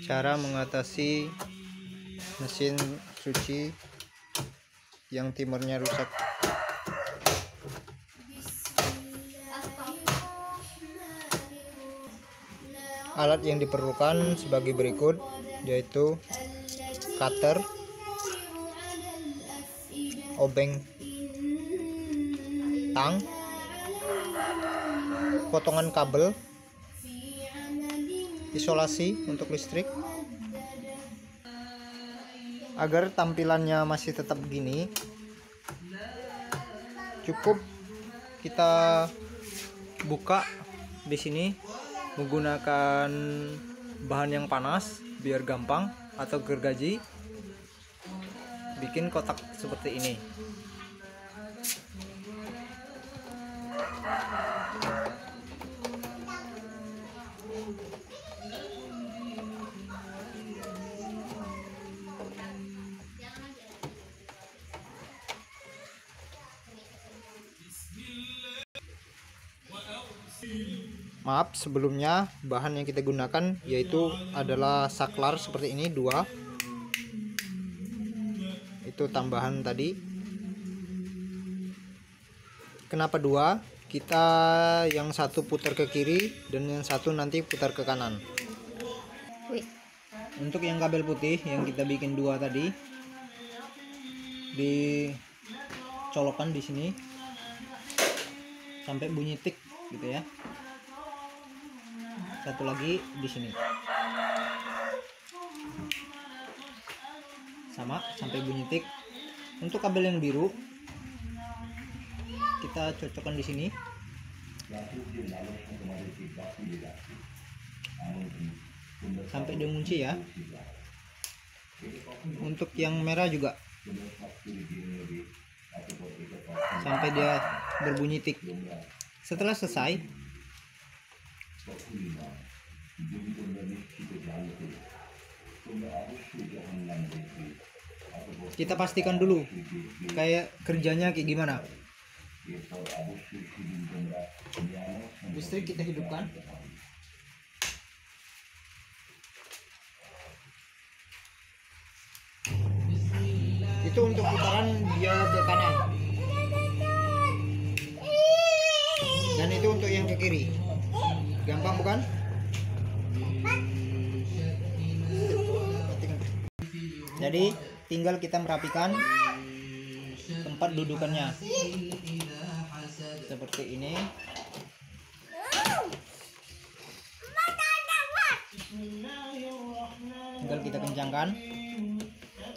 Cara mengatasi mesin cuci yang timernya rusak. Alat yang diperlukan sebagai berikut, yaitu cutter, obeng tang, potongan kabel, isolasi untuk listrik. Agar tampilannya masih tetap begini, cukup kita buka di sini menggunakan bahan yang panas biar gampang, atau gergaji, bikin kotak seperti ini. Maaf, sebelumnya bahan yang kita gunakan yaitu adalah saklar seperti ini, 2. Itu tambahan tadi. Kenapa 2? Kita yang satu putar ke kiri dan yang satu nanti putar ke kanan. Untuk yang kabel putih yang kita bikin 2 tadi, dicolokkan di sini sampai bunyi tik gitu ya. Satu lagi di sini, sama sampai bunyi tik. Untuk kabel yang biru kita cocokkan di sini. Sampai dia ngunci ya. Untuk yang merah juga sampai dia berbunyi tik. Setelah selesai, kita pastikan dulu kayak kerjanya kayak gimana. Listrik kita hidupkan. Itu untuk putaran dia ke kanan, dan itu untuk yang ke kiri. Gampang bukan? Jadi tinggal kita merapikan tempat dudukannya seperti ini. Tinggal kita kencangkan.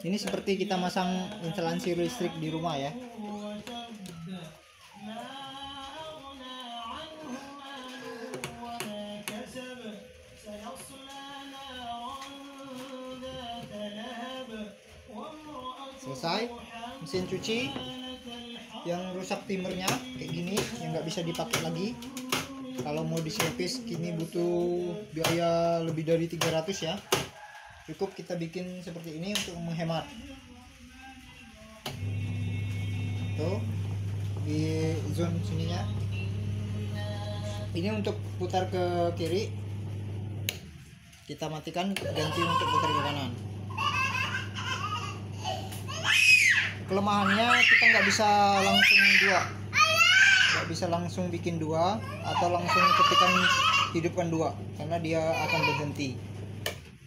Ini seperti kita masang instalasi listrik di rumah ya. Selesai. Mesin cuci yang rusak timernya kayak gini, yang nggak bisa dipakai lagi. Kalau mau diservis kini butuh biaya lebih dari 300 ya. Cukup kita bikin seperti ini untuk menghemat. Tuh di zone sininya. Ini untuk putar ke kiri, kita matikan, ganti untuk putar ke kanan. Kelemahannya kita nggak bisa langsung 2, nggak bisa langsung bikin 2 atau langsung ketikan hidupkan 2, karena dia akan berhenti.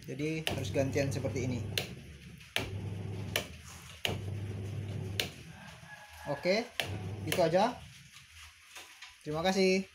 Jadi harus gantian seperti ini. Oke, itu aja. Terima kasih.